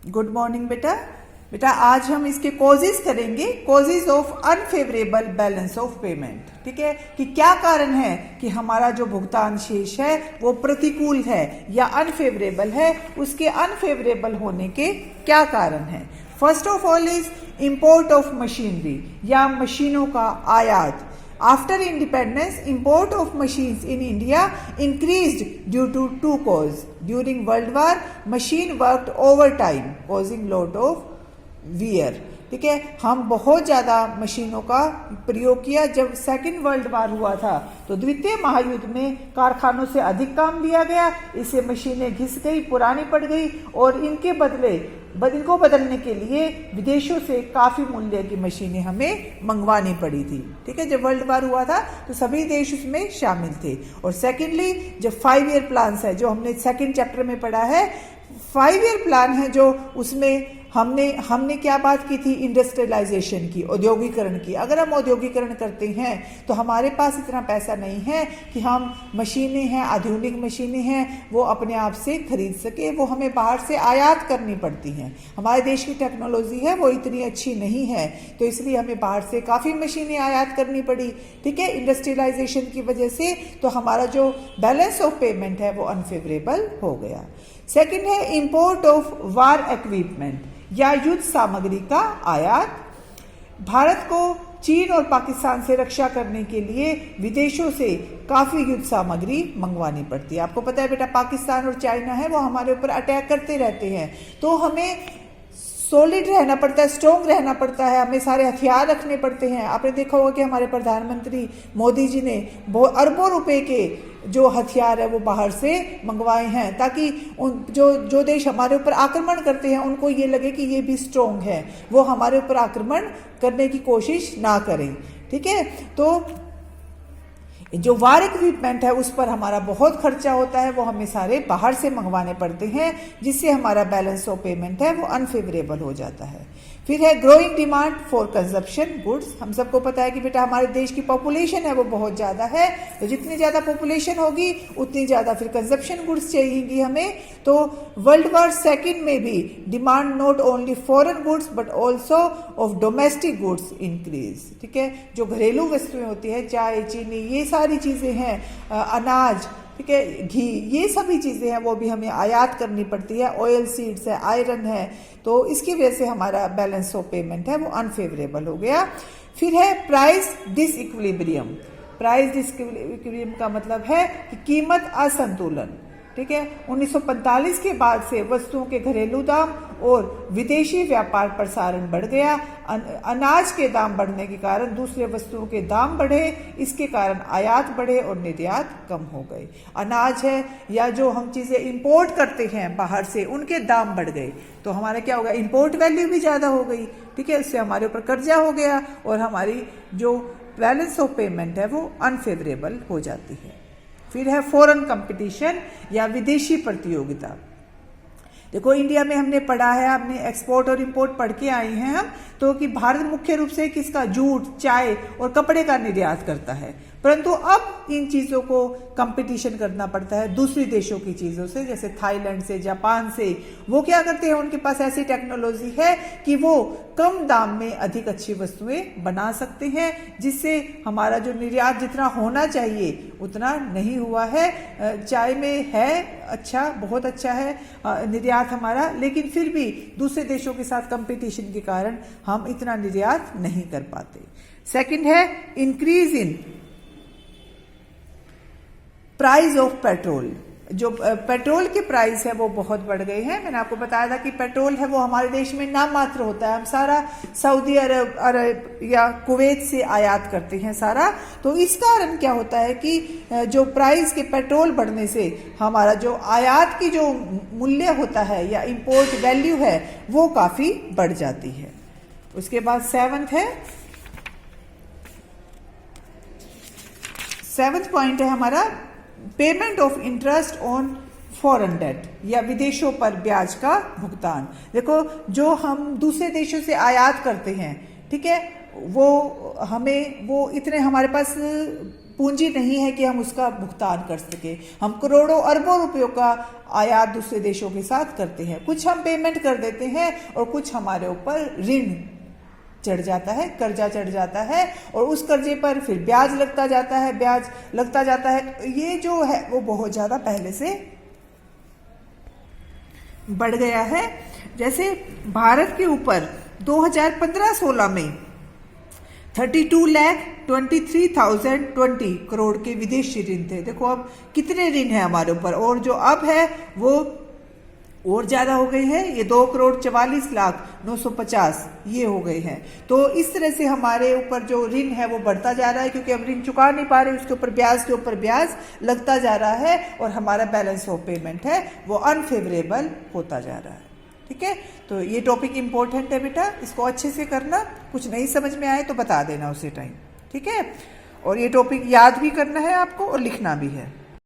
Good morning बेटा। बेटा आज हम इसके कॉजेज करेंगे, causes of unfavourable balance of payment. ठीक है, कि क्या कारण है कि हमारा जो भुगतान शेष है वो प्रतिकूल है या अनफेवरेबल है, उसके अनफेवरेबल होने के क्या कारण है। First of all is import of machinery या मशीनों का आयात। After independence, import of machines in India increased due to two causes. During World War, machine worked overtime, causing lot of wear. ठीक है, हम बहुत ज़्यादा मशीनों का प्रयोग किया। जब सेकेंड वर्ल्ड वार हुआ था तो द्वितीय महायुद्ध में कारखानों से अधिक काम लिया गया, इससे मशीनें घिस गई, पुरानी पड़ गई और इनके बदले इनको बदलने के लिए विदेशों से काफ़ी मूल्य की मशीनें हमें मंगवानी पड़ी थी। ठीक है, जब वर्ल्ड वार हुआ था तो सभी देश उसमें शामिल थे। और सेकेंडली जो 5 ईयर प्लान्स है, जो हमने सेकेंड चैप्टर में पढ़ा है, 5 ईयर प्लान है जो उसमें हमने क्या बात की थी, इंडस्ट्रियलाइजेशन की, औद्योगिकरण की। अगर हम औद्योगिकरण करते हैं तो हमारे पास इतना पैसा नहीं है कि हम मशीनें हैं, आधुनिक मशीनें हैं, वो अपने आप से खरीद सके, वो हमें बाहर से आयात करनी पड़ती हैं। हमारे देश की टेक्नोलॉजी है वो इतनी अच्छी नहीं है, तो इसलिए हमें बाहर से काफ़ी मशीनें आयात करनी पड़ी। ठीक है, इंडस्ट्रियलाइजेशन की वजह से तो हमारा जो बैलेंस ऑफ पेमेंट है वो अनफेवरेबल हो गया। सेकेंड है इंपोर्ट ऑफ वार इक्विपमेंट या युद्ध सामग्री का आयात। भारत को चीन और पाकिस्तान से रक्षा करने के लिए विदेशों से काफ़ी युद्ध सामग्री मंगवानी पड़ती है। आपको पता है बेटा, पाकिस्तान और चाइना है वो हमारे ऊपर अटैक करते रहते हैं, तो हमें सॉलिड रहना पड़ता है, स्ट्रॉन्ग रहना पड़ता है, हमें सारे हथियार रखने पड़ते हैं। आपने देखा होगा कि हमारे प्रधानमंत्री मोदी जी ने अरबों रुपए के जो हथियार है वो बाहर से मंगवाए हैं, ताकि उन जो देश हमारे ऊपर आक्रमण करते हैं उनको ये लगे कि ये भी स्ट्रॉन्ग है, वो हमारे ऊपर आक्रमण करने की कोशिश ना करें। ठीक है, तो जो वार इक्विपमेंट है उस पर हमारा बहुत खर्चा होता है, वो हमें सारे बाहर से मंगवाने पड़ते हैं, जिससे हमारा बैलेंस ऑफ पेमेंट है वो अनफेवरेबल हो जाता है। फिर है growing demand for consumption goods. हम सबको पता है कि बेटा हमारे देश की पॉपुलेशन है वो बहुत ज़्यादा है, तो जितनी ज़्यादा पॉपुलेशन होगी उतनी ज़्यादा फिर कंजप्शन गुड्स चाहिएगी हमें। तो वर्ल्ड वार सेकेंड में भी demand not only foreign goods but also of domestic goods increase. ठीक है, जो घरेलू वस्तुएं होती है, चाय, चीनी, ये सारी चीज़ें हैं, अनाज, ठीक है, घी, ये सभी चीज़ें हैं वो भी हमें आयात करनी पड़ती है। ऑयल सीड्स है, आयरन है, तो इसकी वजह से हमारा बैलेंस ऑफ पेमेंट है वो अनफेवरेबल हो गया। फिर है प्राइस डिसइक्विलिब्रियम। प्राइस डिसइक्विलिब्रियम का मतलब है कि कीमत असंतुलन। ठीक है, 1945 के बाद से वस्तुओं के घरेलू दाम और विदेशी व्यापार प्रसारण बढ़ गया। अनाज के दाम बढ़ने के कारण दूसरे वस्तुओं के दाम बढ़े, इसके कारण आयात बढ़े और निर्यात कम हो गए। अनाज है या जो हम चीज़ें इंपोर्ट करते हैं बाहर से, उनके दाम बढ़ गए, तो हमारा क्या होगा, इंपोर्ट वैल्यू भी ज़्यादा हो गई। ठीक है, इससे हमारे ऊपर कर्जा हो गया और हमारी जो बैलेंस ऑफ पेमेंट है वो अनफेवरेबल हो जाती है। फिर है फॉरेन कंपटीशन या विदेशी प्रतियोगिता। देखो इंडिया में हमने पढ़ा है, हमने एक्सपोर्ट और इंपोर्ट पढ़ के आए हैं हम, तो कि भारत मुख्य रूप से किसका, जूट, चाय और कपड़े का निर्यात करता है, परंतु अब इन चीज़ों को कंपटीशन करना पड़ता है दूसरी देशों की चीज़ों से, जैसे थाईलैंड से, जापान से। वो क्या करते हैं, उनके पास ऐसी टेक्नोलॉजी है कि वो कम दाम में अधिक अच्छी वस्तुएं बना सकते हैं, जिससे हमारा जो निर्यात जितना होना चाहिए उतना नहीं हुआ है। चाय में है अच्छा, बहुत अच्छा है निर्यात हमारा, लेकिन फिर भी दूसरे देशों के साथ कंपटीशन के कारण हम इतना निर्यात नहीं कर पाते। सेकंड है increase in price of petrol. जो पेट्रोल के प्राइस है वो बहुत बढ़ गए हैं। मैंने आपको बताया था कि पेट्रोल है वो हमारे देश में नाम मात्र होता है, हम सारा सऊदी अरब या कुवैत से आयात करते हैं सारा। तो इस कारण क्या होता है कि जो प्राइस के पेट्रोल बढ़ने से हमारा जो आयात की जो मूल्य होता है या इंपोर्ट वैल्यू है वो काफ़ी बढ़ जाती है। उसके बाद सेवंथ पॉइंट है हमारा payment of interest on foreign debt या विदेशों पर ब्याज का भुगतान। देखो जो हम दूसरे देशों से आयात करते हैं, ठीक है, वो हमें वो इतने हमारे पास पूंजी नहीं है कि हम उसका भुगतान कर सके। हम करोड़ों अरबों रुपयों का आयात दूसरे देशों के साथ करते हैं, कुछ हम पेमेंट कर देते हैं और कुछ हमारे ऊपर ऋण चढ़ जाता है, कर्जा चढ़ जाता है और उस कर्जे पर फिर ब्याज लगता जाता है, ब्याज लगता जाता है। ये जो है वो बहुत ज्यादा पहले से बढ़ गया है। जैसे भारत के ऊपर 2015-16 में 32,23,020 करोड़ के विदेशी ऋण थे। देखो अब कितने ऋण है हमारे ऊपर, और जो अब है वो और ज्यादा हो गई है, ये 2,44,950 ये हो गए हैं। तो इस तरह से हमारे ऊपर जो ऋण है वो बढ़ता जा रहा है, क्योंकि हम ऋण चुका नहीं पा रहे, उसके ऊपर ब्याज लगता जा रहा है और हमारा बैलेंस ऑफ पेमेंट है वो अनफेवरेबल होता जा रहा है। ठीक है, तो ये टॉपिक इंपॉर्टेंट है बेटा, इसको अच्छे से करना, कुछ नहीं समझ में आए तो बता देना उसी टाइम। ठीक है, और ये टॉपिक याद भी करना है आपको और लिखना भी है।